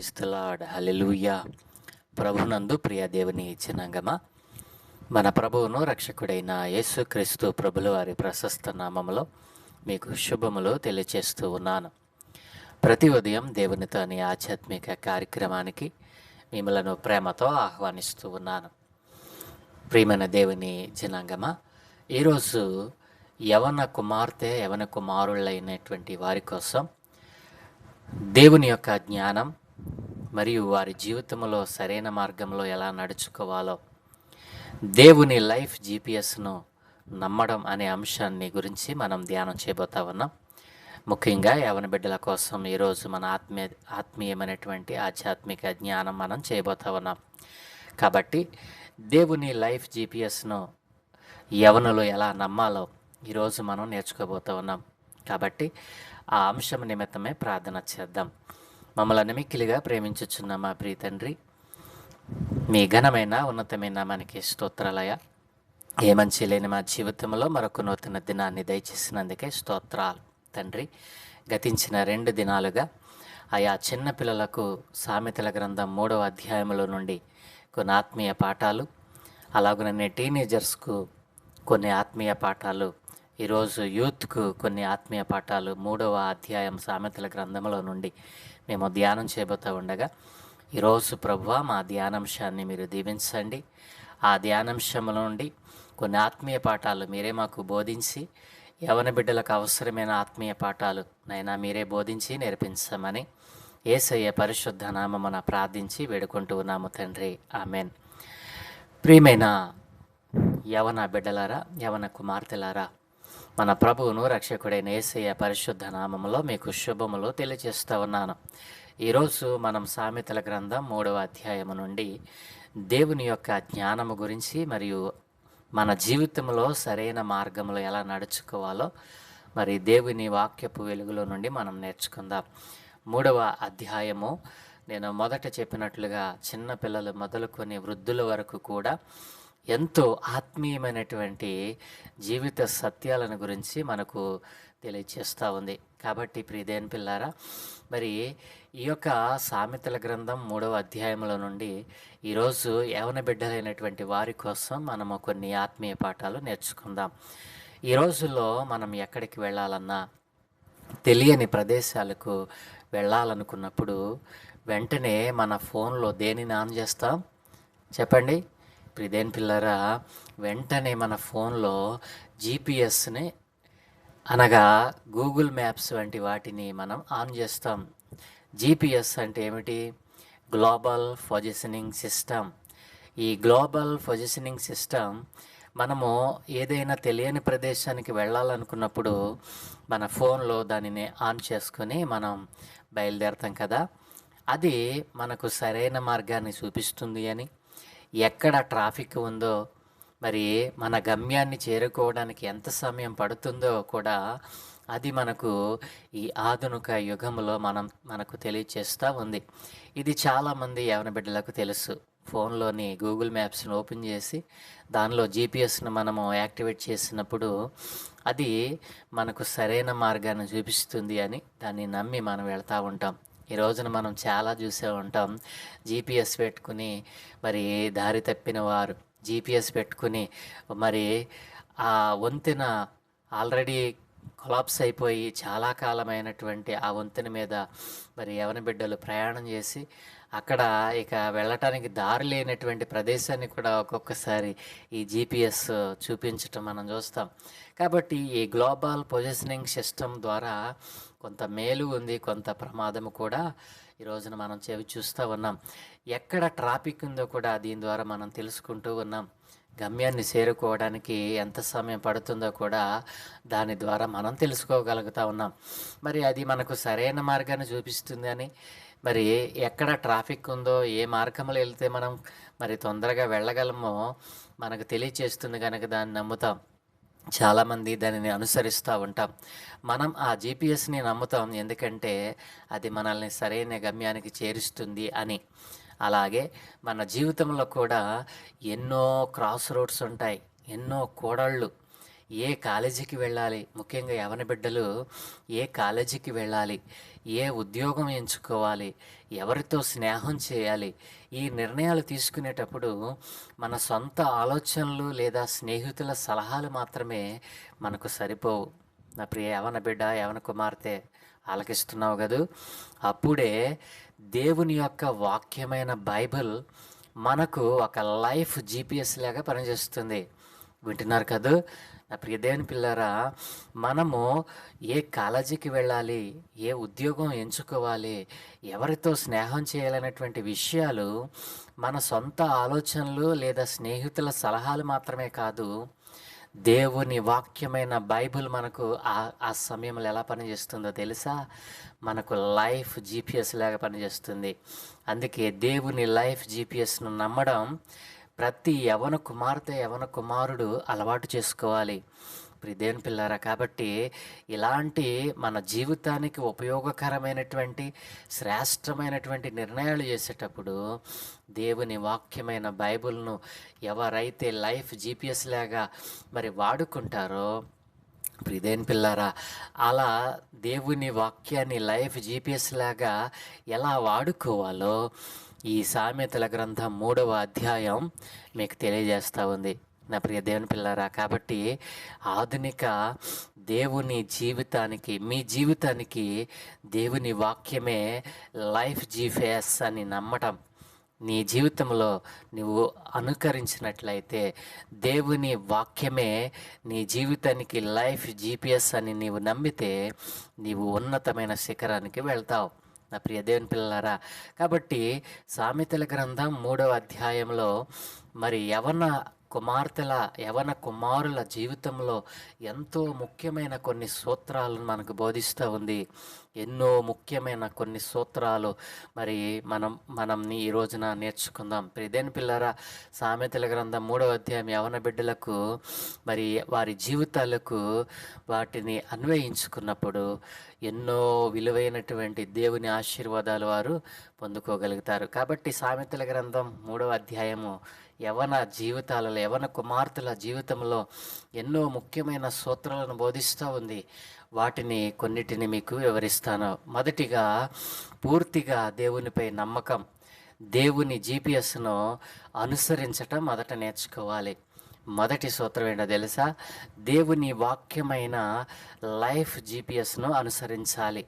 Praise the lord. హల్లెలూయా. ప్రభునందు ప్రియ దేవుని జనాంగమా, మన ప్రభువును రక్షకుడైన యేసుక్రీస్తు ప్రభుల వారి ప్రశస్త నామములో మీకు శుభములు తెలియచేస్తూ ఉన్నాను. ప్రతి ఉదయం దేవునితోని ఆధ్యాత్మిక కార్యక్రమానికి మిమ్మలను ప్రేమతో ఆహ్వానిస్తూ ఉన్నాను. ప్రియమైన దేవుని జనాంగమా, ఈరోజు యవన కుమార్తె యవన కుమారులైనటువంటి వారి కోసం దేవుని యొక్క జ్ఞానం మరియు వారి జీవితంలో సరైన మార్గంలో ఎలా నడుచుకోవాలో, దేవుని లైఫ్ జీపీఎస్ను నమ్మడం అనే అంశాన్ని గురించి మనం ధ్యానం చేయబోతా ఉన్నాం. ముఖ్యంగా యవన బిడ్డల కోసం ఈరోజు మన ఆత్మీయమైనటువంటి ఆధ్యాత్మిక జ్ఞానం మనం చేయబోతా ఉన్నాం. కాబట్టి దేవుని లైఫ్ జీపీఎస్ను యవనులు ఎలా నమ్మాలో ఈరోజు మనం నేర్చుకోబోతూ ఉన్నాం. కాబట్టి ఆ అంశం నిమిత్తమే ప్రార్థన చేద్దాం. మమ్మల్ని మిక్కిలిగా ప్రేమించుచున్న మా ప్రియ తండ్రి, మీ ఘనమైన ఉన్నతమైన మనకి స్తోత్రాలయ. ఏ మంచి లేని మా జీవితంలో మరొక నూతన దినాన్ని దయచేసినందుకే స్తోత్రాలు తండ్రి. గతించిన 2 దినాలుగా ఆయా చిన్న పిల్లలకు సామెతల గ్రంథం 3వ అధ్యాయంలో నుండి కొన్ని ఆత్మీయ పాఠాలు, అలాగనే టీనేజర్స్కు కొన్ని ఆత్మీయ పాఠాలు, ఈరోజు యూత్కు కొన్ని ఆత్మీయ పాఠాలు 3వ అధ్యాయం సామెతల గ్రంథంలో నుండి మేము ధ్యానం చేయబోతూ ఉండగా, ఈరోజు ప్రభువా మా ధ్యానాంశాన్ని మీరు దీవించండి. ఆ ధ్యానాంశంలో నుండి కొన్ని ఆత్మీయ పాఠాలు మీరే మాకు బోధించి, యవన బిడ్డలకు అవసరమైన ఆత్మీయ పాఠాలు నైనా మీరే బోధించి నేర్పించమని యేసయ్య పరిశుద్ధ నామమున ప్రార్థించి వేడుకుంటూ ఉన్నాము తండ్రి. ఆమెన్. ప్రియమైన యవన బిడ్డలారా, యవన కుమార్తెలారా, మన ప్రభువును రక్షకుడైన యేసయ్య పరిశుద్ధ నామములో మీకు శుభములు తెలియజేస్తూ ఉన్నాను. ఈరోజు మనం సామెతల గ్రంథం 3వ అధ్యాయము నుండి దేవుని యొక్క జ్ఞానము గురించి మరియు మన జీవితంలో సరైన మార్గంలో ఎలా నడుచుకోవాలో మరి దేవుని వాక్యపు వెలుగులో నుండి మనం నేర్చుకుందాం. 3వ అధ్యాయము నేను మొదట చెప్పినట్లుగా చిన్న పిల్లలు మొదలుకొని వృద్ధుల వరకు కూడా ఎంతో ఆత్మీయమైనటువంటి జీవిత సత్యాలను గురించి మనకు తెలియచేస్తూ ఉంది. కాబట్టి ప్రియదేని పిల్లారా, మరి ఈ యొక్క సామెతల గ్రంథం 3వ అధ్యాయంలో నుండి ఈరోజు యవన బిడ్డలైనటువంటి వారి కోసం మనము కొన్ని ఆత్మీయ పాఠాలు నేర్చుకుందాం. ఈ రోజుల్లో మనం ఎక్కడికి వెళ్ళాలన్నా, తెలియని ప్రదేశాలకు వెళ్ళాలనుకున్నప్పుడు వెంటనే మన ఫోన్లో దేనిని ఆన్ చేస్తాం చెప్పండి? ప్రియదేని పిల్లరా, వెంటనే మన ఫోన్లో జీపీఎస్ని అనగా గూగుల్ మ్యాప్స్ వంటి వాటిని మనం ఆన్ చేస్తాం. జీపీఎస్ అంటే ఏమిటి? Global positioning system. ఈ గ్లోబల్ పొజిషనింగ్ సిస్టమ్ మనము ఏదైనా తెలియని ప్రదేశానికి వెళ్ళాలనుకున్నప్పుడు మన ఫోన్లో దానిని ఆన్ చేసుకొని మనం బయలుదేరతాం కదా. అది మనకు సరైన మార్గాన్ని చూపిస్తుంది అని, ఎక్కడ ట్రాఫిక్ ఉందో, మరి మన గమ్యాన్ని చేరుకోవడానికి ఎంత సమయం పడుతుందో కూడా అది మనకు ఈ ఆధునిక యుగంలో మనకు తెలియచేస్తూ ఉంది. ఇది చాలామంది యవన బిడ్డలకు తెలుసు. ఫోన్లోని గూగుల్ మ్యాప్స్ని ఓపెన్ చేసి దానిలో జీపీఎస్ను మనము యాక్టివేట్ చేసినప్పుడు అది మనకు సరైన మార్గాన్ని చూపిస్తుంది అని దాన్ని నమ్మి మనం వెళ్తూ ఉంటాం. ఈ రోజున మనం చాలా చూసే ఉంటాం. జీపీఎస్ పెట్టుకుని మరి దారి తప్పిన వారు జీపీఎస్ పెట్టుకుని మరి ఆ వంతెన ఆల్రెడీ కొలాప్స్ అయిపోయి చాలా కాలమైనటువంటి ఆ వంతెన మీద మరి యవన బిడ్డలు ప్రయాణం చేసి అక్కడ ఇక వెళ్ళటానికి దారి లేనటువంటి ప్రదేశాన్ని కూడా ఒక్కొక్కసారి ఈ జీపీఎస్ చూపించటం మనం చూస్తాం. కాబట్టి ఈ గ్లోబల్ పొజిషనింగ్ సిస్టమ్ ద్వారా కొంత మేలు ఉంది, కొంత ప్రమాదము కూడా ఈ రోజున మనం చూస్తూ ఉన్నాం. ఎక్కడ ట్రాఫిక్ ఉందో కూడా దీని ద్వారా మనం తెలుసుకుంటూ ఉన్నాం. గమ్యాన్ని చేరుకోవడానికి ఎంత సమయం పడుతుందో కూడా దాని ద్వారా మనం తెలుసుకోగలుగుతూ ఉన్నాం. మరి అది మనకు సరైన మార్గాన్ని చూపిస్తుంది అని, మరి ఎక్కడ ట్రాఫిక్ ఉందో, ఏ మార్గంలో వెళ్తే మనం మరి తొందరగా వెళ్ళగలమో మనకు తెలియచేస్తుంది కనుక దాన్ని నమ్ముతాం. చాలామంది దానిని అనుసరిస్తూ ఉంటాం. మనం ఆ జీపీఎస్ని నమ్ముతాం, ఎందుకంటే అది మనల్ని సరైన గమ్యానికి చేరుస్తుంది అని. అలాగే మన జీవితంలో కూడా ఎన్నో క్రాస్ రోడ్స్ ఉంటాయి, ఎన్నో కూడళ్ళు. ఏ కాలేజీకి వెళ్ళాలి, ముఖ్యంగా యవన బిడ్డలు ఏ కాలేజీకి వెళ్ళాలి, ఏ ఉద్యోగం ఎంచుకోవాలి, ఎవరితో స్నేహం చేయాలి, ఈ నిర్ణయాలు తీసుకునేటప్పుడు మన సొంత ఆలోచనలు లేదా స్నేహితుల సలహాలు మాత్రమే మనకు సరిపోవు. నా ప్రియ యవన బిడ్డ, యవన కుమార్తె, ఆలకిస్తున్నావు కదూ? అప్పుడే దేవుని యొక్క వాక్యమైన బైబిల్ మనకు ఒక లైఫ్ జీపీఎస్ లాగా పనిచేస్తుంది. వింటున్నారు కదూ నా ప్రియ దేవుని పిల్లారా? మనము ఏ కాలేజీకి వెళ్ళాలి, ఏ ఉద్యోగం ఎంచుకోవాలి, ఎవరితో స్నేహం చేయాలనేటువంటి విషయాలు మన సొంత ఆలోచనలు లేదా స్నేహితుల సలహాలు మాత్రమే కాదు, దేవుని వాక్యమైన బైబిల్ మనకు ఆ సమయంలో ఎలా పనిచేస్తుందో తెలుసా? మనకు లైఫ్ జీపీఎస్ లాగా పనిచేస్తుంది. అందుకే దేవుని లైఫ్ జీపీఎస్ను నమ్మడం ప్రతి యవన కుమార్తె, యవన కుమారుడు అలవాటు చేసుకోవాలి. దేవుని పిల్లారా, కాబట్టి ఇలాంటి మన జీవితానికి ఉపయోగకరమైనటువంటి శ్రేష్టమైనటువంటి నిర్ణయాలు చేసేటప్పుడు దేవుని వాక్యమైన బైబిల్ను ఎవరైతే లైఫ్ జీపీఎస్ లాగా మరి వాడుకుంటారో, దేవుని పిల్లారా, అలా దేవుని వాక్యాన్ని లైఫ్ జీపీఎస్ లాగా ఎలా వాడుకోవాలో ఈ సామెతల గ్రంథం 3వ అధ్యాయం మీకు తెలియజేస్తూ ఉంది నా ప్రియ దేవుని పిల్లారా. కాబట్టి ఆధునిక దేవుని జీవితానికి, మీ జీవితానికి దేవుని వాక్యమే లైఫ్ జీపీఎస్ అని నమ్మటం, నీ జీవితంలో నువ్వు అనుకరించినట్లయితే దేవుని వాక్యమే నీ జీవితానికి లైఫ్ జీపీఎస్ అని నీవు నమ్మితే నీవు ఉన్నతమైన శిఖరానికి వెళ్తావు నా ప్రియ దేవుని పిల్లలారా. కాబట్టి సామెతల గ్రంథం 3వ అధ్యాయంలో మరి యవన కుమార్తెల, యవన కుమారుల జీవితంలో ఎంతో ముఖ్యమైన కొన్ని సూత్రాలను మనకు బోధిస్తూ ఉంది. ఎన్నో ముఖ్యమైన కొన్ని సూత్రాలు మరి మనం ఈ రోజున నేర్చుకుందాం. ప్రియదేని పిల్లరా, సామెతల గ్రంథం 3వ అధ్యాయం యవన బిడ్డలకు మరి వారి జీవితాలకు వాటిని అన్వయించుకున్నప్పుడు ఎన్నో విలువైనటువంటి దేవుని ఆశీర్వాదాలు వారు పొందుకోగలుగుతారు. కాబట్టి సామెతల గ్రంథం 3వ అధ్యాయము యవన జీవితాలలో, యవన కుమార్తెల జీవితంలో ఎన్నో ముఖ్యమైన సూత్రాలను బోధిస్తూ ఉంది. వాటిని కొన్నిటిని మీకు వివరిస్తాను. మొదటిగా, పూర్తిగా దేవునిపై నమ్మకం. దేవుని జీపీఎస్ను అనుసరించటం మొదట నేర్చుకోవాలి. మొదటి సూత్రం ఏంటో తెలుసా? దేవుని వాక్యమైన లైఫ్ జీపీఎస్ను అనుసరించాలి.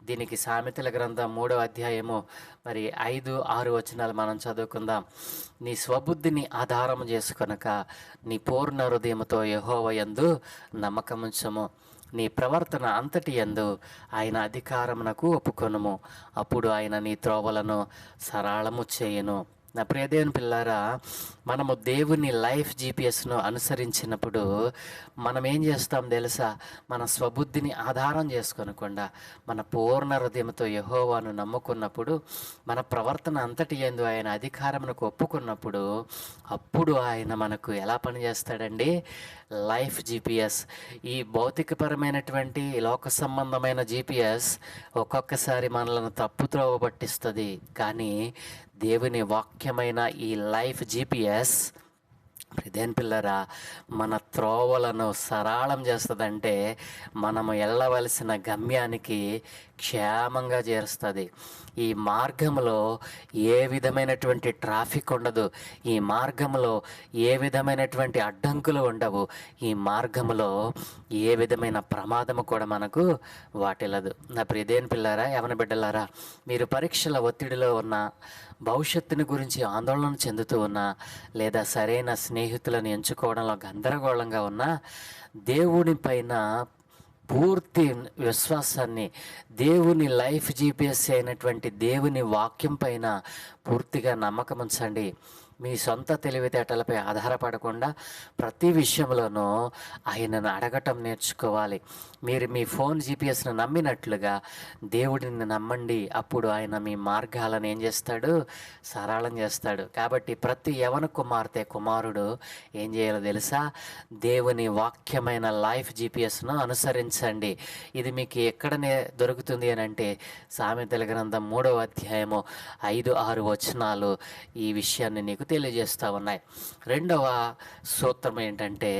దీనికి సామెతల గ్రంథం 3వ అధ్యాయము మరి 5-6 వచనాలు మనం చదువుకుందాం. నీ స్వబుద్ధిని ఆధారం చేసుకొనక నీ పూర్ణ హృదయముతో యెహోవా యందు నమ్మకముంచము. నీ ప్రవర్తన అంతటి యందు ఆయన అధికారమునకు ఒప్పుకొనుము. అప్పుడు ఆయన నీ త్రోవలను సరళము చేయును. నా ప్రియ దేవుని పిల్లారా, మనము దేవుని లైఫ్ జీపీఎస్ను అనుసరించినప్పుడు మనం ఏం చేస్తాం తెలుసా? మన స్వబుద్ధిని ఆధారం చేసుకొనకుండా మన పూర్ణ హృదయంతో యెహోవాను నమ్ముకున్నప్పుడు, మన ప్రవర్తన అంతటి యందు ఆయన అధికారమునకు ఒప్పుకున్నప్పుడు, అప్పుడు ఆయన మనకు ఎలా పనిచేస్తాడండి? Life GPS. ఈ భౌతికపరమైనటువంటి లోక సంబంధమైన జీపీఎస్ ఒక్కొక్కసారి మనలను తప్పుత్రోవ పట్టిస్తుంది. కానీ దేవుని వాక్యమైన ఈ లైఫ్ జీపీఎస్ దేని పిల్లరా మన త్రోవలను సరళం చేస్తుందంటే మనము వెళ్ళవలసిన గమ్యానికి క్షేమంగా చేరుస్తుంది. ఈ మార్గంలో ఏ విధమైనటువంటి ట్రాఫిక్ ఉండదు. ఈ మార్గంలో ఏ విధమైనటువంటి అడ్డంకులు ఉండవు. ఈ మార్గంలో ఏ విధమైన ప్రమాదము కూడా మనకు వాటిల్లదు. నా ప్రియదేని పిల్లారా, యవన బిడ్డలారా, మీరు పరీక్షల ఒత్తిడిలో ఉన్న, భవిష్యత్తుని గురించి ఆందోళన చెందుతూ ఉన్నా, లేదా సరైన స్నేహితులను ఎంచుకోవడంలో గందరగోళంగా ఉన్నా, దేవుని పైన పూర్తి విశ్వాసాన్ని, దేవుని లైఫ్ జీపీఎస్ అయినటువంటి దేవుని వాక్యం పైన పూర్తిగా నమ్మకం ఉంచండి. మీ సొంత తెలివితేటలపై ఆధారపడకుండా ప్రతి విషయంలోనూ ఆయనను అడగటం నేర్చుకోవాలి. మీరు మీ ఫోన్ జీపీఎస్ను నమ్మినట్లుగా దేవుడిని నమ్మండి. అప్పుడు ఆయన మీ మార్గాలను ఏం చేస్తాడు? సరళం చేస్తాడు. కాబట్టి ప్రతి యవన కుమార్తె, కుమారుడు ఏం చేయాలో తెలుసా? దేవుని వాక్యమైన లైఫ్ జీపీఎస్ను అనుసరించండి. ఇది మీకు ఎక్కడనే దొరుకుతుంది అని అంటే సామెతల గ్రంథం 3వ అధ్యాయము 5-6 వచనాలు ఈ విషయాన్ని నీకు మీకు తెలియజేస్తూ ఉన్నాయి. రెండవ సూత్రం ఏంటంటే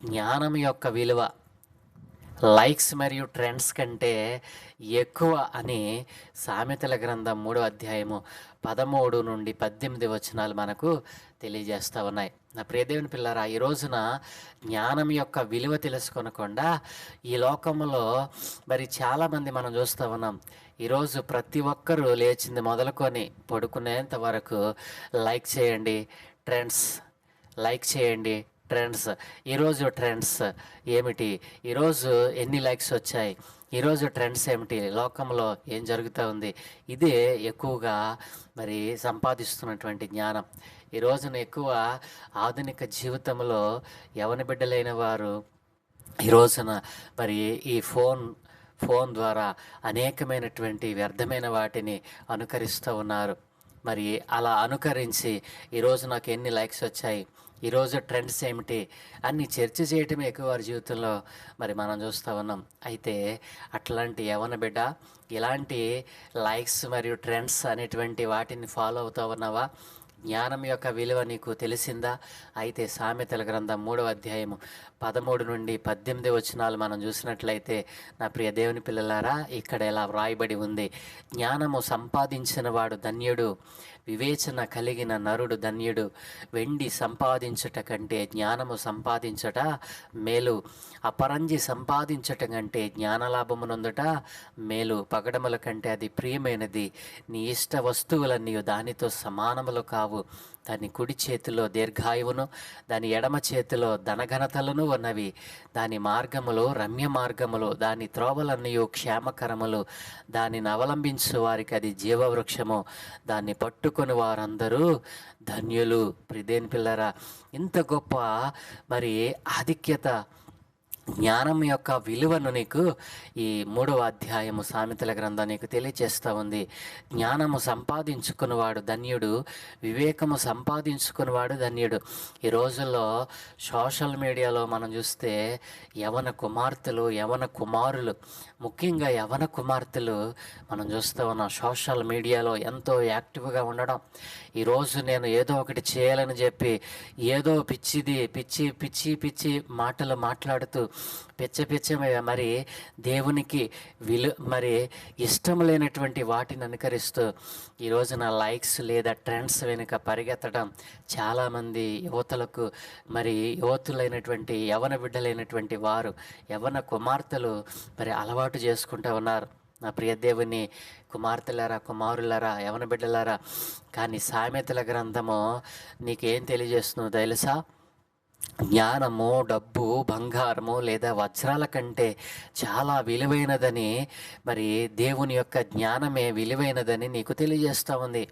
జ్ఞానం యొక్క విలువ లైక్స్ మరియు ట్రెండ్స్ కంటే ఎక్కువ అని సామెతల గ్రంథం 3వ అధ్యాయము 13 నుండి 18 వచనాలు మనకు తెలియజేస్తూ ఉన్నాయి. నా ప్రియదేవుని పిల్లరా, ఈ రోజున జ్ఞానం యొక్క విలువ తెలుసుకొనకుండా ఈ లోకంలో మరి చాలామంది మనం చూస్తూ ఉన్నాం. ఈరోజు ప్రతి ఒక్కరూ లేచింది మొదలుకొని పడుకునేంత వరకు లైక్ చేయండి ట్రెండ్స్, లైక్ చేయండి ట్రెండ్స్. ఈరోజు ట్రెండ్స్ ఏమిటి, ఈరోజు ఎన్ని లైక్స్ వచ్చాయి, ఈరోజు ట్రెండ్స్ ఏమిటి, లోకంలో ఏం జరుగుతూ ఉంది, ఇదే ఎక్కువగా మరి సంపాదిస్తున్నటువంటి జ్ఞానం. ఈ రోజున ఎక్కువ ఆధునిక జీవితంలో యవన బిడ్డలైన వారు ఈ రోజున మరి ఈ ఫోన్ ద్వారా అనేకమైనటువంటి వ్యర్థమైన వాటిని అనుకరిస్తూ ఉన్నారు. మరి అలా అనుకరించి ఈరోజు నాకు ఎన్ని లైక్స్ వచ్చాయి, ఈరోజు ట్రెండ్స్ ఏమిటి అన్ని చర్చ చేయటమే ఎక్కువ వారి జీవితంలో మరి మనం చూస్తూ ఉన్నాం. అయితే అట్లాంటి యవన బిడ్డ ఇలాంటి లైక్స్ మరియు ట్రెండ్స్ అనేటువంటి వాటిని ఫాలో అవుతూ ఉన్నావా? జ్ఞానం యొక్క విలువ నీకు తెలిసిందా? అయితే సామెతల గ్రంథం 3వ అధ్యాయము 13 నుండి 18 వచనాలు మనం చూసినట్లయితే నా ప్రియ దేవుని పిల్లలారా, ఇక్కడ ఎలా వ్రాయబడి ఉంది, జ్ఞానము సంపాదించిన వాడు ధన్యుడు, వివేచన కలిగిన నరుడు ధన్యుడు. వెండి సంపాదించుట కంటే జ్ఞానము సంపాదించుట మేలు, అపరంజి సంపాదించుట కంటే జ్ఞానలాభమునందుట మేలు. పగడముల కంటే అది ప్రియమైనది. నీ ఇష్ట వస్తువులన్నీ దానితో సమానములు కావు. దాని కుడి చేతిలో దీర్ఘాయువును, దాని ఎడమ చేతిలో ధనఘనతలను ఉన్నవి. దాని మార్గములు రమ్య మార్గములు, దాని త్రోవలన్నీ క్షేమకరములు. దానిని అవలంబించు వారికి అది జీవవృక్షము, దాన్ని పట్టుకొని వారందరూ ధన్యులు. ప్రిదేని పిల్లరా, ఇంత గొప్ప మరి ఆధిక్యత జ్ఞానం యొక్క విలువను నీకు ఈ 3వ అధ్యాయము సామెతల గ్రంథం నీకు తెలియచేస్తూ ఉంది. జ్ఞానము సంపాదించుకున్నవాడు ధన్యుడు, వివేకము సంపాదించుకున్నవాడు ధన్యుడు. ఈ రోజుల్లో సోషల్ మీడియాలో మనం చూస్తే యవన కుమార్తెలు, యవన కుమారులు, ముఖ్యంగా యవన కుమార్తెలు మనం చూస్తూ ఉన్నాం సోషల్ మీడియాలో ఎంతో యాక్టివ్గా ఉండడం. ఈరోజు నేను ఏదో ఒకటి చేయాలని చెప్పి ఏదో పిచ్చి మాటలు మాట్లాడుతూ పిచ్చ మరి దేవునికి మరి ఇష్టం లేనటువంటి వాటిని అనుకరిస్తూ ఈ రోజున లైక్స్ లేదా ట్రెండ్స్ వెనుక పరిగెత్తడం చాలామంది యువతులకు మరి యువతులైనటువంటి యవన బిడ్డలైనటువంటి వారు, యవన కుమార్తెలు మరి అలవాటు చేసుకుంటూ ఉన్నారు. నా ప్రియ దేవుని కుమార్తెలారా, కుమారులారా, యవన బిడ్డలారా, కానీ సామెతల గ్రంథము నీకేం తెలియజేస్తుందో తెలుసా? జ్ఞానము, డబ్బు, బంగారము లేదా వజ్రాల కంటే చాలా విలువైనదని, మరి దేవుని యొక్క జ్ఞానమే విలువైనదని నీకు తెలియజేస్తూ ఉంది.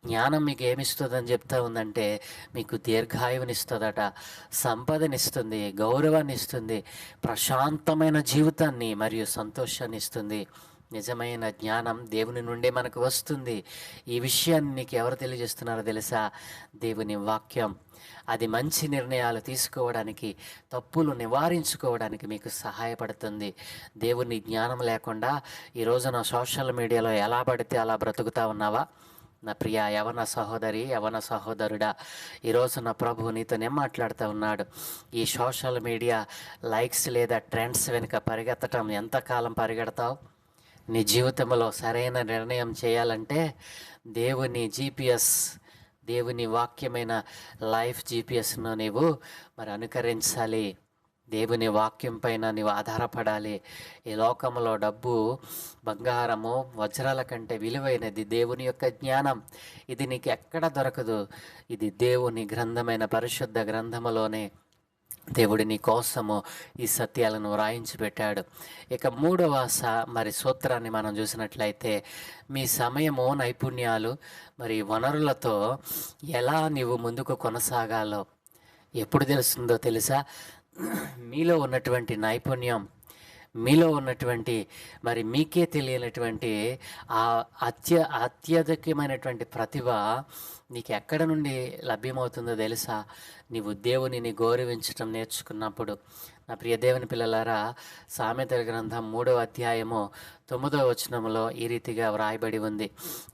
జ్ఞానం మీకు ఏమిస్తుందని చెప్తా ఉందంటే మీకు దీర్ఘాయువునిస్తుందట, సంపదనిస్తుంది, గౌరవాన్ని ఇస్తుంది, ప్రశాంతమైన జీవితాన్ని మరియు సంతోషాన్ని ఇస్తుంది. నిజమైన జ్ఞానం దేవుని నుండే మనకు వస్తుంది. ఈ విషయాన్ని నీకు ఎవరు తెలియజేస్తున్నారో తెలుసా? దేవుని వాక్యం. అది మంచి నిర్ణయాలు తీసుకోవడానికి, తప్పులు నివారించుకోవడానికి మీకు సహాయపడుతుంది. దేవుని జ్ఞానం లేకుండా ఈ రోజున సోషల్ మీడియాలో ఎలా పడితే అలా బ్రతుకుతా ఉన్నావా? నా ప్రియ యవన సహోదరి, యవన సహోదరుడా, ఈరోజు నా ప్రభు నీతోనే మాట్లాడుతూ ఉన్నాడు. ఈ సోషల్ మీడియా లైక్స్ లేదా ట్రెండ్స్ వెనుక పరిగెత్తటం ఎంతకాలం పరిగెడతావు? నీ జీవితంలో సరైన నిర్ణయం చేయాలంటే దేవుని జీపీఎస్, దేవుని వాక్యమైన లైఫ్ జీపీఎస్ను నీవు మరి అనుకరించాలి. దేవుని వాక్యం పైన నీవు ఆధారపడాలి. ఈ లోకంలో డబ్బు, బంగారము, వజ్రాల కంటే విలువైనది దేవుని యొక్క జ్ఞానం. ఇది నీకు ఎక్కడ దొరకదు. ఇది దేవుని గ్రంథమైన పరిశుద్ధ గ్రంథములోనే దేవుడు నీ కోసము ఈ సత్యాలను వ్రాయించి పెట్టాడు. ఇక 3వ మరి సూత్రాన్ని మనం చూసినట్లయితే, మీ సమయము, నైపుణ్యాలు మరి వనరులతో ఎలా నీవు ముందుకు కొనసాగాలో ఎప్పుడు తెలుస్తుందో తెలుసా? మీలో ఉన్నటువంటి నైపుణ్యం, మీలో ఉన్నటువంటి మరి మీకే తెలియనటువంటి ఆ అత్యధికమైనటువంటి ప్రతిభ నీకు ఎక్కడ నుండి లభ్యమవుతుందో తెలుసా? నీవు దేవునిని గౌరవించటం నేర్చుకున్నప్పుడు. నా ప్రియ దేవుని పిల్లలారా, సామెతల గ్రంథం 3వ అధ్యాయము 9వ వచనంలో ఈ రీతిగా వ్రాయబడి ఉంది.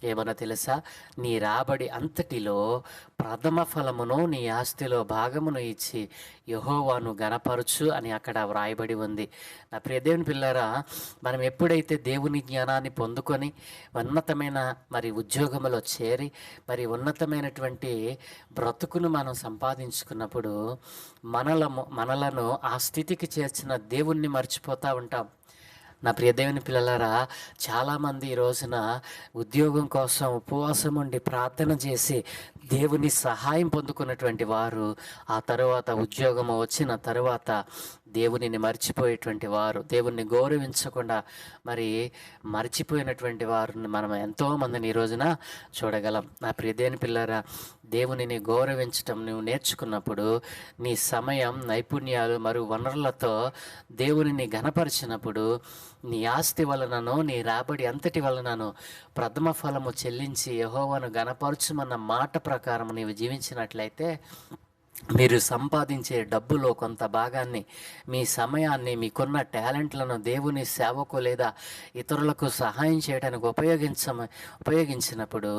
ఏమన్నా తెలుసా? నీ రాబడి అంతటిలో ప్రథమ ఫలమును నీ ఆస్తిలో భాగమును ఇచ్చి యెహోవాను గణపరచు అని అక్కడ వ్రాయబడి ఉంది. నా ప్రియ దేవుని పిల్లారా, మనం ఎప్పుడైతే దేవుని జ్ఞానాన్ని పొందుకొని ఉన్నతమైన మరి ఉద్యోగంలో చేరి మరి ఉన్నతమైనటువంటి బ్రతుకును మనం సంపాదించుకున్నప్పుడు మనలను ఆ స్థితికి చేర్చిన దేవుణ్ణి మర్చిపోతూ ఉంటాం. నా ప్రియ దేవుని పిల్లలారా, చాలామంది ఈ రోజున ఉద్యోగం కోసం ఉపవాసం ఉండి ప్రార్థన చేసి దేవుని సహాయం పొందుకున్నటువంటి వారు ఆ తరువాత ఉద్యోగం వచ్చిన తరువాత దేవునిని మర్చిపోయేటువంటి వారు, దేవుణ్ణి గౌరవించకుండా మరి మర్చిపోయినటువంటి వారిని మనం ఎంతోమందిని ఈ రోజున చూడగలం. నా ప్రియ దేవుని పిల్లలారా, దేవునిని గౌరవించటం నువ్వు నేర్చుకున్నప్పుడు నీ సమయం, నైపుణ్యాలు మరియు వనరులతో దేవునిని ఘనపరిచినప్పుడు నీ ఆస్తి వలనను నీ రాబడి అంతటి వలనను ప్రథమ ఫలము చెల్లించి యెహోవాను ఘనపరచుమన్న మాట ప్రకారం నీవు జీవించినట్లయితే మీరు సంపాదించే డబ్బులో కొంత భాగాన్ని, మీ సమయాన్ని, మీకున్న టాలెంట్లను దేవుని సేవకు లేదా ఇతరులకు సహాయం చేయడానికి ఉపయోగించినప్పుడు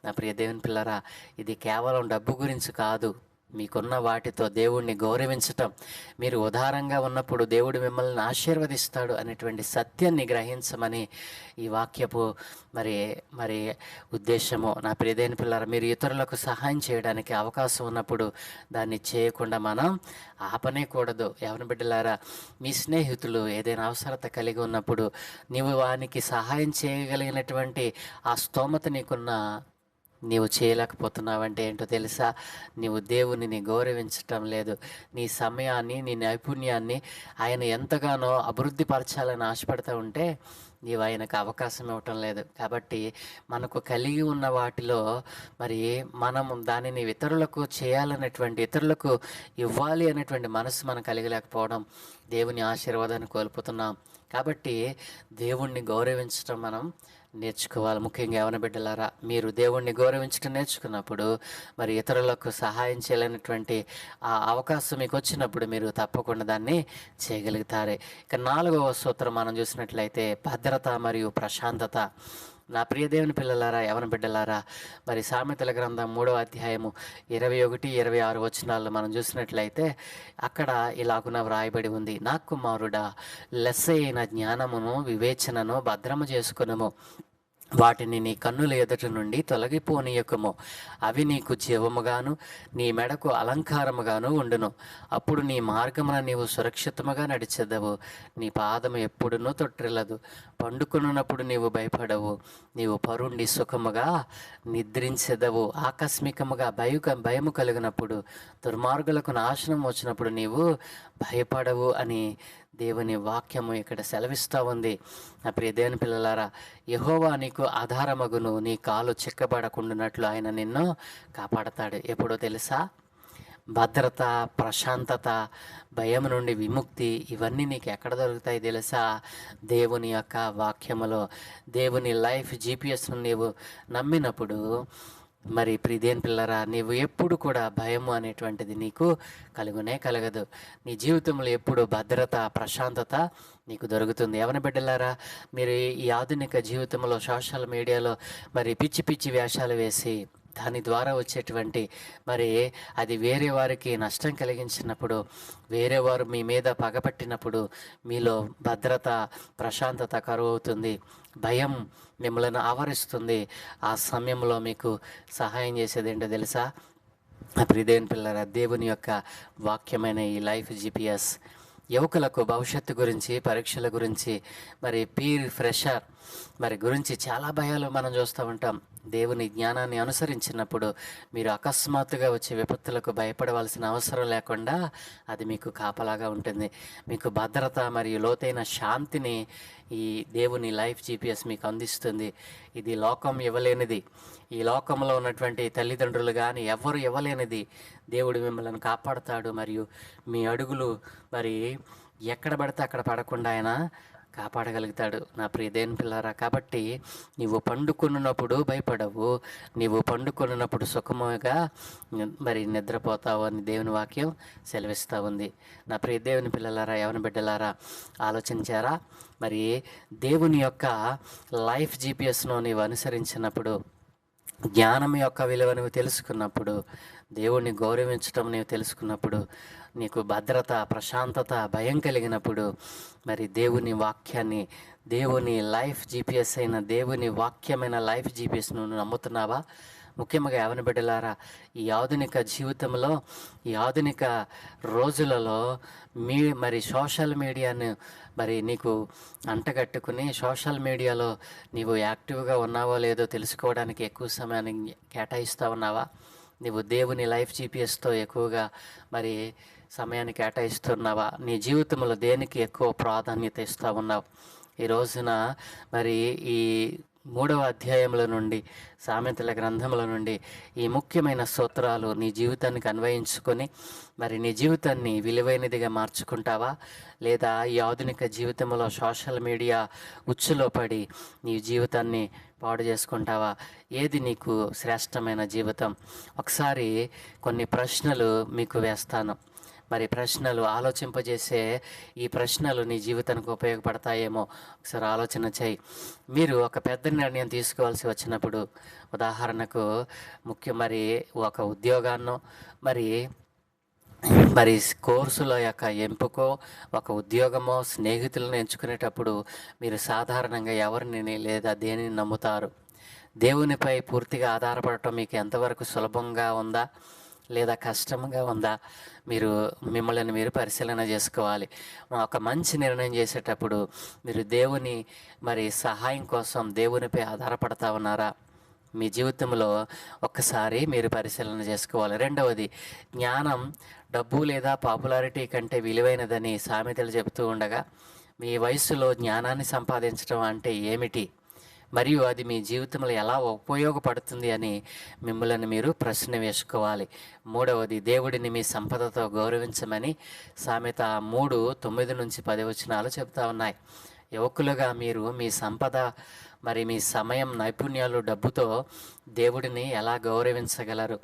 నా ప్రియ దేవుని పిల్లరా, ఇది కేవలం డబ్బు గురించి కాదు. మీకున్న వాటితో దేవుణ్ణి గౌరవించటం, మీరు ఉదారంగా ఉన్నప్పుడు దేవుడు మిమ్మల్ని ఆశీర్వదిస్తాడు అనేటువంటి సత్యాన్ని గ్రహించమని ఈ వాక్యపు మరి ఉద్దేశము. నా ప్రియదైన పిల్లరా, మీరు ఇతరులకు సహాయం చేయడానికి అవకాశం ఉన్నప్పుడు దాన్ని చేయకుండా మనం ఆపనేకూడదు. ఎవరిని బిడ్డలారా, మీ స్నేహితులు ఏదైనా అవసరత కలిగి ఉన్నప్పుడు నీవు వానికి సహాయం చేయగలిగినటువంటి ఆ స్తోమత నీవు చేయలేకపోతున్నావంటే ఏంటో తెలుసా? నీవు దేవునిని గౌరవించటం లేదు. నీ సమయాన్ని, నీ నైపుణ్యాన్ని ఆయన ఎంతగానో అభివృద్ధి పరచాలని ఆశపడుతూ ఉంటే నీవు ఆయనకు అవకాశం ఇవ్వటం లేదు. కాబట్టి మనకు కలిగి ఉన్న వాటిలో మరి మనము దానిని ఇతరులకు చేయాలనేటువంటి, ఇతరులకు ఇవ్వాలి అనేటువంటి మనసు మనం కలిగలేకపోవడం దేవుని ఆశీర్వాదాన్ని కోల్పోతున్నాం. కాబట్టి దేవుణ్ణి గౌరవించటం మనం నేర్చుకోవాలి. ముఖ్యంగా యవన బిడ్డలారా, మీరు దేవుణ్ణి గౌరవించడం నేర్చుకున్నప్పుడు మరి ఇతరులకు సహాయం చేయలేనటువంటి ఆ అవకాశం మీకు వచ్చినప్పుడు మీరు తప్పకుండా దాన్ని చేయగలుగుతారు. ఇక 4వ సూత్రం మనం చూసినట్లయితే భద్రత మరియు ప్రశాంతత. నా ప్రియ దేవుని పిల్లలారా, యవన బిడ్డలారా, మరి సామెతల గ్రంథం 3వ అధ్యాయము 21, 26 వచనాల్లో మనం చూసినట్లయితే అక్కడ ఇలాగున వ్రాయబడి ఉంది. నా కుమారుడా, లెస్సైన జ్ఞానమును వివేచనను భద్రము చేసుకునము, వాటిని నీ కన్నుల ఎదుట నుండి తొలగిపోనీయకము. అవి నీకు జీవముగాను నీ మెడకు అలంకారముగాను ఉండును. అప్పుడు నీ మార్గమున నీవు సురక్షితముగా నడిచెదవు, నీ పాదము ఎప్పుడునూ తొట్టిల్లదు. పండుకొనున్నప్పుడు నీవు భయపడవు, నీవు పరుండి సుఖముగా నిద్రించెదవు. ఆకస్మికముగా భయము కలిగినప్పుడు, దుర్మార్గులకు నాశనం వచ్చినప్పుడు నీవు భయపడవు అని దేవుని వాక్యము ఇక్కడ సెలవిస్తూ ఉంది. నా ప్రియ దేవుని పిల్లలారా, యెహోవా నీకు ఆధారమగును, నీ కాలు చిక్కబడకుండానట్లు ఆయన నిన్ను కాపాడతాడు. ఎప్పుడో తెలుసా? భద్రత, ప్రశాంతత, భయం నుండి విముక్తి, ఇవన్నీ నీకు ఎక్కడ దొరుకుతాయి తెలుసా? దేవుని యొక్క వాక్యములో. దేవుని లైఫ్ జీపీఎస్ను నీవు నమ్మినప్పుడు మరి ప్రియదేని పిల్లరా, నీవు ఎప్పుడు కూడా భయము అనేటువంటిది నీకు కలగదు. నీ జీవితంలో ఎప్పుడు భద్రత, ప్రశాంతత నీకు దొరుకుతుంది. ఎవరి బిడ్డలారా, మీరు ఈ ఆధునిక జీవితంలో సోషల్ మీడియాలో మరి పిచ్చి పిచ్చి వేషాలు వేసి దాని ద్వారా వచ్చేటువంటి మరి అది వేరే వారికి నష్టం కలిగించినప్పుడు, వేరే వారు మీ మీద పగపట్టినప్పుడు మీలో భద్రత, ప్రశాంతత కరువు అవుతుంది. భయం మిమ్మల్ని ఆవరిస్తుంది. ఆ సమయంలో మీకు సహాయం చేసేది ఏంటో తెలుసా? ప్రియదేవుని పిల్లరా, దేవుని యొక్క వాక్యమైన ఈ లైఫ్ జీపీఎస్ యువకులకు భవిష్యత్తు గురించి, పరీక్షల గురించి, మరి పీర్ ప్రెషర్ మరి గురించి చాలా భయాలు మనం చూస్తూ ఉంటాం. దేవుని జ్ఞానాన్ని అనుసరించినప్పుడు మీరు అకస్మాత్తుగా వచ్చే విపత్తులకు భయపడవలసిన అవసరం లేకుండా అది మీకు కాపలాగా ఉంటుంది. మీకు భద్రత మరియు లోతైన శాంతిని ఈ దేవుని లైఫ్ జీపీఎస్ మీకు అందిస్తుంది. ఇది లోకం ఇవ్వలేనిది. ఈ లోకంలో ఉన్నటువంటి తల్లిదండ్రులు కానీ ఎవరు ఇవ్వలేనిది. దేవుడు మిమ్మల్ని కాపాడుతాడు. మరియు మీ అడుగులు మరి ఎక్కడ పడితే అక్కడ పడకుండా ఆయన కాపాడగలుగుతాడు నా ప్రియ దేవుని పిల్లారా. కాబట్టి నీవు పండుకొనున్నప్పుడు భయపడవు, నీవు పండుకొనున్నప్పుడు సుఖముగా మరి నిద్రపోతావు అని దేవుని వాక్యం సెలవిస్తూ ఉంది. నా ప్రియ దేవుని పిల్లలారా, యవన బిడ్డలారా, ఆలోచించారా? మరి దేవుని యొక్క లైఫ్ జీపీఎస్ను నీవు అనుసరించినప్పుడు, జ్ఞానం యొక్క విలువ నువ్వు తెలుసుకున్నప్పుడు, దేవుణ్ణి గౌరవించటం నీవు తెలుసుకున్నప్పుడు, నీకు భద్రత, ప్రశాంతత, భయం కలిగినప్పుడు, మరి దేవుని వాక్యాన్ని, దేవుని లైఫ్ జీపీఎస్ అయిన దేవుని వాక్యమైన లైఫ్ జీపీఎస్ నువ్వు నమ్ముతున్నావా? ముఖ్యంగా యవన బిడ్డలారా, ఈ ఆధునిక జీవితంలో, ఈ ఆధునిక రోజులలో మరి సోషల్ మీడియాను మరి నీకు అంటగట్టుకుని సోషల్ మీడియాలో నీవు యాక్టివ్గా ఉన్నావో లేదో తెలుసుకోవడానికి ఎక్కువ సమయాన్ని కేటాయిస్తూ ఉన్నావా? నీవు దేవుని లైఫ్ జీపీఎస్తో ఎక్కువగా మరి సమయాన్ని కేటాయిస్తున్నావా? నీ జీవితంలో దేనికి ఎక్కువ ప్రాధాన్యత ఇస్తూ ఉన్నావు? ఈ రోజున మరి ఈ 3వ అధ్యాయంలో నుండి, సామెతల గ్రంథంలో నుండి ఈ ముఖ్యమైన సూత్రాలు నీ జీవితానికి అన్వయించుకొని మరి నీ జీవితాన్ని విలువైనదిగా మార్చుకుంటావా? లేదా ఈ ఆధునిక జీవితంలో సోషల్ మీడియా ఉచ్చులో పడి నీ జీవితాన్ని పాడు చేసుకుంటావా? ఏది నీకు శ్రేష్టమైన జీవితం? ఒకసారి కొన్ని ప్రశ్నలు మీకు వేస్తాను. మరి ప్రశ్నలు ఆలోచింపజేసే ఈ ప్రశ్నలు నీ జీవితానికి ఉపయోగపడతాయేమో ఒకసారి ఆలోచన చేయి. మీరు ఒక పెద్ద నిర్ణయం తీసుకోవాల్సి వచ్చినప్పుడు, ఉదాహరణకు మరి ఒక ఉద్యోగాన్నో మరి కోర్సుల యొక్క ఎంపికో, ఒక ఉద్యోగమో, స్నేహితులను ఎంచుకునేటప్పుడు మీరు సాధారణంగా ఎవరిని లేదా దేనిని నమ్ముతారు? దేవునిపై పూర్తిగా ఆధారపడటం మీకు ఎంతవరకు సులభంగా ఉందా లేదా కష్టంగా ఉందా? మిమ్మల్ని మీరు పరిశీలన చేసుకోవాలి. ఒక మంచి నిర్ణయం చేసేటప్పుడు మీరు దేవుని మరి సహాయం కోసం దేవునిపై ఆధారపడతా ఉన్నారా? మీ జీవితంలో ఒక్కసారి మీరు పరిశీలన చేసుకోవాలి. రెండవది, జ్ఞానం డబ్బు లేదా పాపులారిటీ కంటే విలువైనదని సామెతలు చెబుతూ ఉండగా, మీ వయసులో జ్ఞానాన్ని సంపాదించడం అంటే ఏమిటి, మరియు అది మీ జీవితంలో ఎలా ఉపయోగపడుతుంది అని మిమ్మల్ని మీరు ప్రశ్న వేసుకోవాలి. మూడవది, దేవుడిని మీ సంపదతో గౌరవించమని సామెత 3:9-10 చెప్తా ఉన్నాయి. యువకులుగా మీరు మీ సంపద, మరి మీ సమయం, నైపుణ్యాలు, డబ్బుతో దేవుడిని ఎలా గౌరవించగలరు?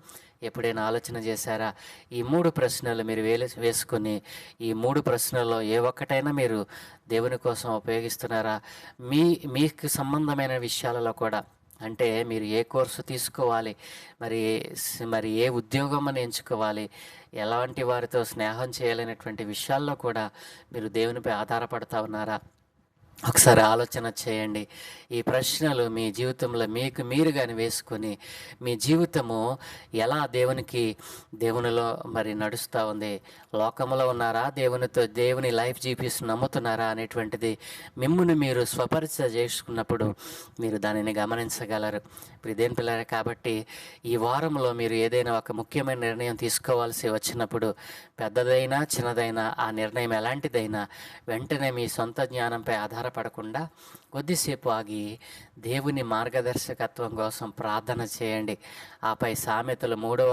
ఎప్పుడైనా ఆలోచన చేశారా? ఈ 3 ప్రశ్నలు మీరు వేసుకొని ఈ 3 ప్రశ్నల్లో ఏ ఒక్కటైనా మీరు దేవుని కోసం ఉపయోగిస్తున్నారా? మీకు సంబంధమైన విషయాలలో కూడా, అంటే మీరు ఏ కోర్సు తీసుకోవాలి, మరి ఏ ఉద్యోగం అని ఎంచుకోవాలి, ఎలాంటి వారితో స్నేహం చేయాలనేటువంటి విషయాల్లో కూడా మీరు దేవునిపై ఆధారపడతా ఉన్నారా? ఒకసారి ఆలోచన చేయండి. ఈ ప్రశ్నలు మీ జీవితంలో మీకు మీరుగాని వేసుకొని మీ జీవితము ఎలా దేవునిలో మరి నడుస్తూ ఉంది, లోకంలో ఉన్నారా, దేవుని లైఫ్ జీపీఎస్ నమ్ముతున్నారా అనేటువంటిది మిమ్ముని మీరు స్వపరిచయ చేసుకున్నప్పుడు మీరు దానిని గమనించగలరు. ఇదేం పిల్లరే, కాబట్టి ఈ వారంలో మీరు ఏదైనా ఒక ముఖ్యమైన నిర్ణయం తీసుకోవాల్సి వచ్చినప్పుడు, పెద్దదైనా చిన్నదైనా, ఆ నిర్ణయం ఎలాంటిదైనా వెంటనే మీ సొంత జ్ఞానంపై ఆధారపడకుండా కొద్దిసేపు ఆగి దేవుని మార్గదర్శకత్వం కోసం ప్రార్థన చేయండి. ఆపై సామెతలు 3వ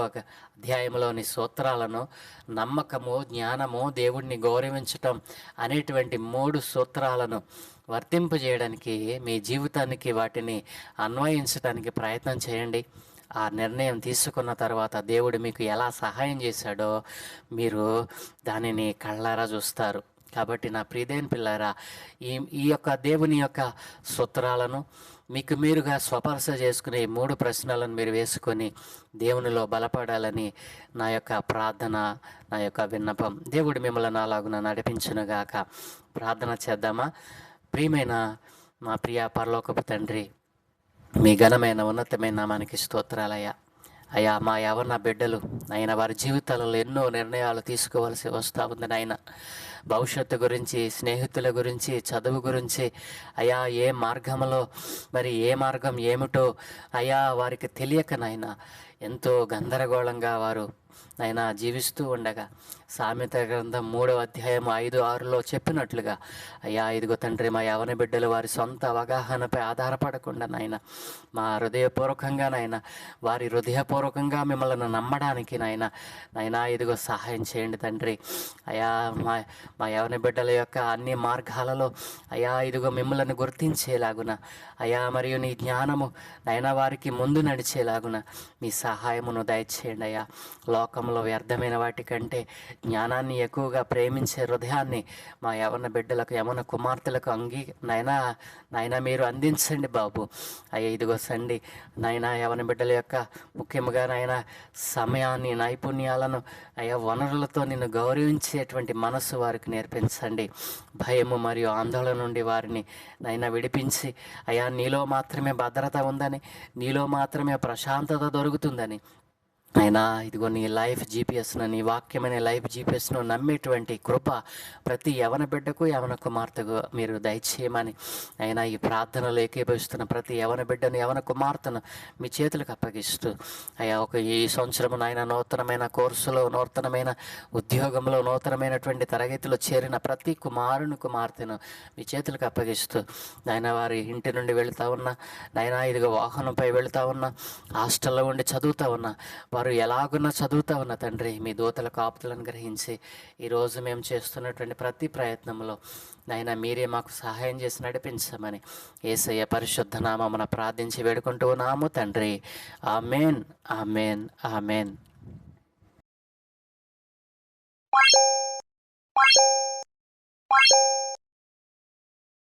అధ్యాయంలోని సూత్రాలను, నమ్మకము, జ్ఞానము, దేవుడిని గౌరవించటం అనేటువంటి 3 సూత్రాలను వర్తింపజేయడానికి, మీ జీవితానికి వాటిని అన్వయించడానికి ప్రయత్నం చేయండి. ఆ నిర్ణయం తీసుకున్న తర్వాత దేవుడు మీకు ఎలా సహాయం చేశాడో మీరు దానిని కళ్ళారా చూస్తారు. కాబట్టి నా ప్రియమైన పిల్లారా, ఈ యొక్క దేవుని యొక్క సూత్రాలను మీకు మీరుగా స్వపరస చేసుకునే 3 ప్రశ్నలను మీరు వేసుకొని దేవునిలో బలపడాలని నా యొక్క ప్రార్థన, నా యొక్క విన్నపం. దేవుడు మిమ్మల్ని అలాగున నడిపించునుగాక. ప్రార్థన చేద్దామా? ప్రియమైన మా ప్రియ పరలోకపు తండ్రి, మీ ఘనమైన ఉన్నతమైన నామానికి స్తోత్రాలయ్యా. అయ్యా, మా యవన బిడ్డలు నాయన, వారి జీవితాలలో ఎన్నో నిర్ణయాలు తీసుకోవాల్సి వస్తూ ఉంది నాయన. భవిష్యత్తు గురించి, స్నేహితుల గురించి, చదువు గురించి అయ్యా, ఏ మార్గంలో ఏ మార్గం ఏమిటో అయ్యా వారికి తెలియక నాయన ఎంతో గందరగోళంగా వారు నాయన జీవిస్తూ ఉండగా సామెత గ్రంథం 3వ అధ్యాయం 5-6లో చెప్పినట్లుగా అయ్యా ఇదిగో తండ్రి, మా యవన బిడ్డలు వారి సొంత అవగాహనపై ఆధారపడకుండా నాయన మా హృదయపూర్వకంగా నాయన వారి హృదయపూర్వకంగా మిమ్మల్ని నమ్మడానికి నాయన ఇదిగో సహాయం చేయండి తండ్రి. అయ్యా మా మా యవన బిడ్డల యొక్క అన్ని మార్గాలలో అయ్యా ఇదిగో మిమ్మల్ని గుర్తించేలాగున అయ్యా మరియు నీ జ్ఞానము నాయన వారికి ముందు నడిచేలాగున మీ సహాయమును దయచేయండి అయ్యా. లోకంలో వ్యర్థమైన వాటి కంటే జ్ఞానాన్ని ఎక్కువగా ప్రేమించే హృదయాన్ని మా యవన బిడ్డలకు యవన కుమార్తెలకు నాయన మీరు అందించండి బాబు. అయ్యా ఇదిగో సండి నాయన యవన బిడ్డల యొక్క ముఖ్యంగా నాయన సమయాన్ని, నైపుణ్యాలను అయ్యా వనరులతో నిన్ను గౌరవించేటువంటి మనసు వారికి నేర్పించండి. భయము మరియు ఆందోళన నుండి వారిని నాయన విడిపించి అయ్యా నీలో మాత్రమే భద్రత ఉందని, నీలో మాత్రమే ప్రశాంతత దొరుకుతుందని అయినా ఇదిగో నీ లైఫ్ జీపీఎస్ను, నీ వాక్యమైన లైఫ్ జీపీఎస్ను నమ్మేటువంటి కృప ప్రతి యవన బిడ్డకు యవన కుమార్తెకు మీరు దయచేయమని అయినా ఈ ప్రార్థనలు ఏకీభవిస్తున్న ప్రతి యవన బిడ్డను యవన కుమార్తెను మీ చేతులకు అప్పగిస్తూ అయ్యా ఈ సంవత్సరం నాయన నూతనమైన కోర్సులో, నూతనమైన ఉద్యోగంలో, నూతనమైనటువంటి తరగతిలో చేరిన ప్రతి కుమార్తెను మీ చేతులకు అప్పగిస్తూ నాయన వారి ఇంటి నుండి వెళుతూ ఉన్నా, నాయన ఇదిగో వాహనంపై వెళుతూ ఉన్నా, హాస్టల్లో ఉండి చదువుతూ ఉన్నా, వారు ఎలాగున్నా చదువుతూ ఉన్న తండ్రి మీ దూతల కాపుదలను గ్రహించి ఈరోజు మేము చేస్తున్నటువంటి ప్రతి ప్రయత్నంలో నాయన మీరే మాకు సహాయం చేసి నడిపించమని యేసయ్య పరిశుద్ధ నామమున ప్రార్థించి వేడుకుంటూ ఉన్నాము తండ్రి. ఆమేన్, ఆమేన్, ఆమేన్.